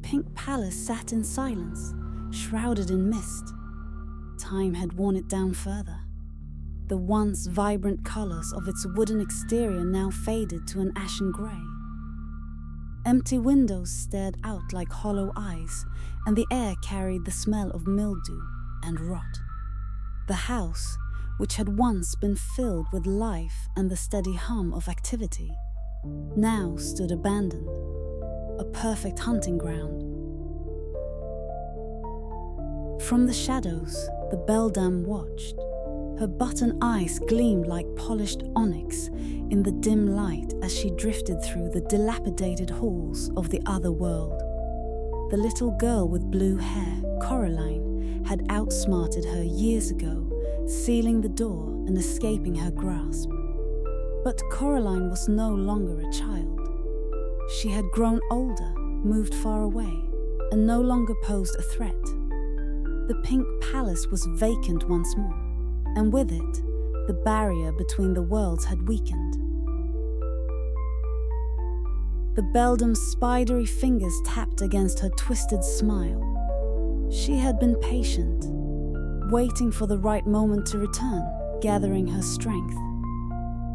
pink palace sat in silence, shrouded in mist. Time had worn it down further. The once vibrant colors of its wooden exterior now faded to an ashen grey. Empty windows stared out like hollow eyes, and the air carried the smell of mildew and rot. The house, which had once been filled with life and the steady hum of activity, now stood abandoned, a perfect hunting ground. From the shadows, the beldam watched. Her button eyes gleamed like polished onyx in the dim light as she drifted through the dilapidated halls of the other world. The little girl with blue hair, Coraline, had outsmarted her years ago, sealing the door and escaping her grasp. But Coraline was no longer a child. She had grown older, moved far away, and no longer posed a threat. The pink palace was vacant once more, and with it, the barrier between the worlds had weakened. The beldam's spidery fingers tapped against her twisted smile. She had been patient, waiting for the right moment to return, gathering her strength.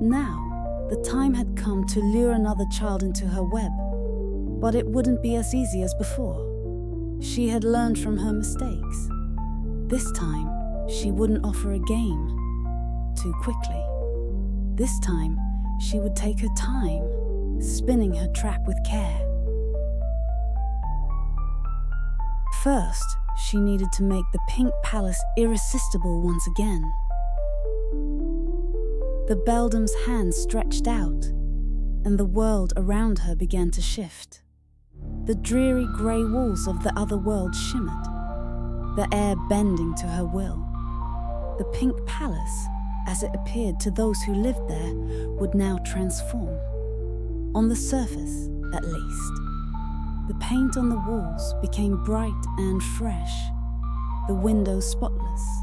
Now, the time had come to lure another child into her web, but it wouldn't be as easy as before. She had learned from her mistakes. This time, she wouldn't offer a game too quickly. This time, she would take her time, spinning her trap with care. First, she needed to make the pink palace irresistible once again. The beldam's hand stretched out, and the world around her began to shift. The dreary grey walls of the other world shimmered, the air bending to her will. The pink palace, as it appeared to those who lived there, would now transform. On the surface, at least. The paint on the walls became bright and fresh, the windows spotless,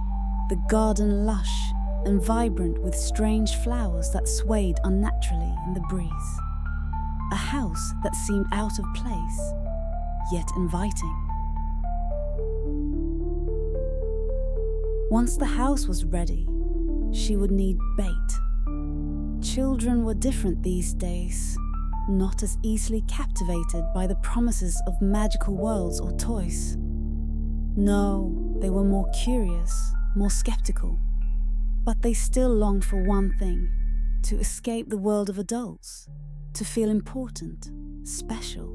the garden lush and vibrant with strange flowers that swayed unnaturally in the breeze. A house that seemed out of place, yet inviting. Once the house was ready, she would need bait. Children were different these days, not as easily captivated by the promises of magical worlds or toys. No, they were more curious, more skeptical. But they still longed for one thing: to escape the world of adults, to feel important, special.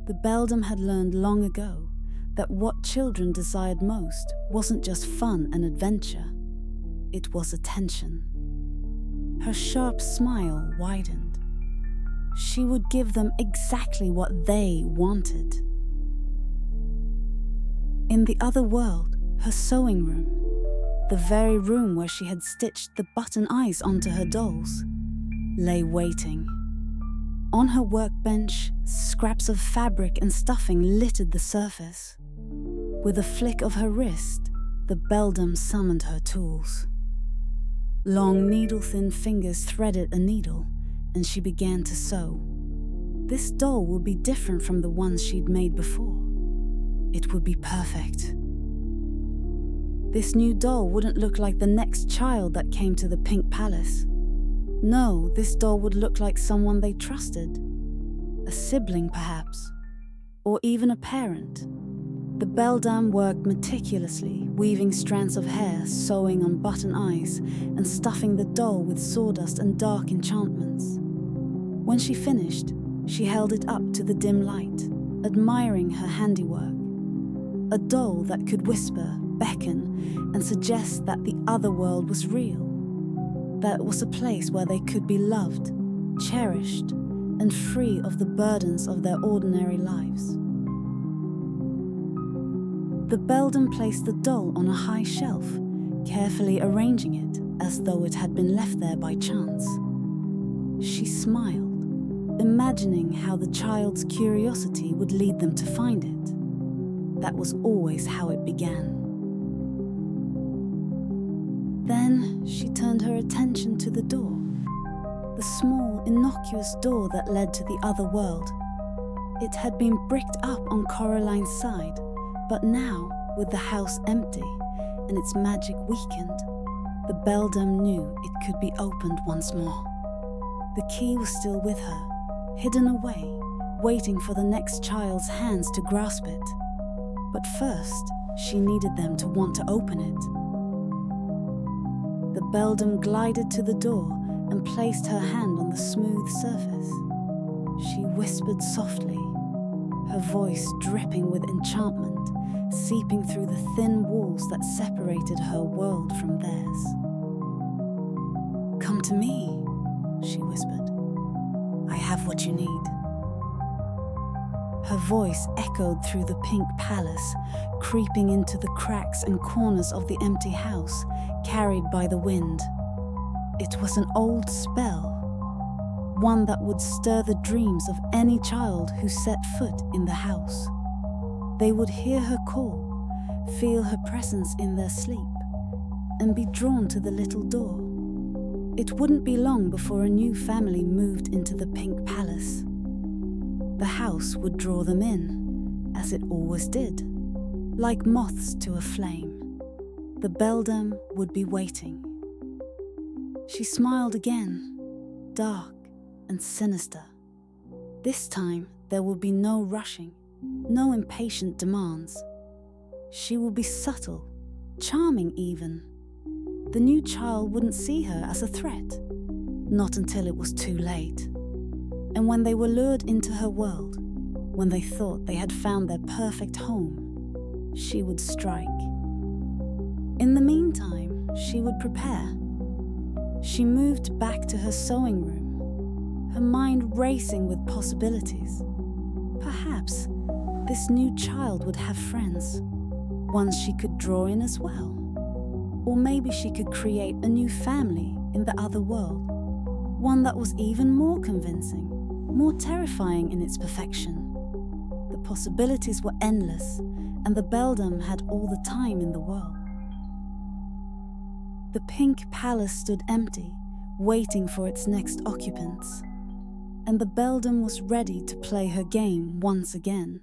The beldam had learned long ago that what children desired most wasn't just fun and adventure, it was attention. Her sharp smile widened. She would give them exactly what they wanted. In the other world, her sewing room, the very room where she had stitched the button eyes onto her dolls, lay waiting. On her workbench, scraps of fabric and stuffing littered the surface. With a flick of her wrist, the beldam summoned her tools. Long needle-thin fingers threaded a needle, and she began to sew. This doll would be different from the ones she'd made before. It would be perfect. This new doll wouldn't look like the next child that came to the pink palace. No, this doll would look like someone they trusted. A sibling, perhaps, or even a parent. The beldam worked meticulously, weaving strands of hair, sewing on button eyes, and stuffing the doll with sawdust and dark enchantments. When she finished, she held it up to the dim light, admiring her handiwork. A doll that could whisper, beckon, and suggest that the other world was real. That it was a place where they could be loved, cherished, and free of the burdens of their ordinary lives. The beldam placed the doll on a high shelf, carefully arranging it as though it had been left there by chance. She smiled, imagining how the child's curiosity would lead them to find it. That was always how it began. Then she turned her attention to the door, the small, innocuous door that led to the other world. It had been bricked up on Coraline's side, but now, with the house empty and its magic weakened, the beldam knew it could be opened once more. The key was still with her, hidden away, waiting for the next child's hands to grasp it. But first, she needed them to want to open it. The beldam glided to the door and placed her hand on the smooth surface. She whispered softly, her voice dripping with enchantment, seeping through the thin walls that separated her world from theirs. "Come to me," she whispered. "I have what you need." Her voice echoed through the pink palace, creeping into the cracks and corners of the empty house, carried by the wind. It was an old spell, one that would stir the dreams of any child who set foot in the house. They would hear her call, feel her presence in their sleep, and be drawn to the little door. It wouldn't be long before a new family moved into the pink palace. The house would draw them in, as it always did, like moths to a flame. The beldam would be waiting. She smiled again, dark and sinister. This time there would be no rushing, no impatient demands. She would be subtle, charming even. The new child wouldn't see her as a threat, not until it was too late. And when they were lured into her world, when they thought they had found their perfect home, she would strike. In the meantime, she would prepare. She moved back to her sewing room, her mind racing with possibilities. Perhaps this new child would have friends, ones she could draw in as well. Or maybe she could create a new family in the other world, one that was even more convincing, more terrifying in its perfection. The possibilities were endless, and the beldam had all the time in the world. The pink palace stood empty, waiting for its next occupants, and the beldam was ready to play her game once again.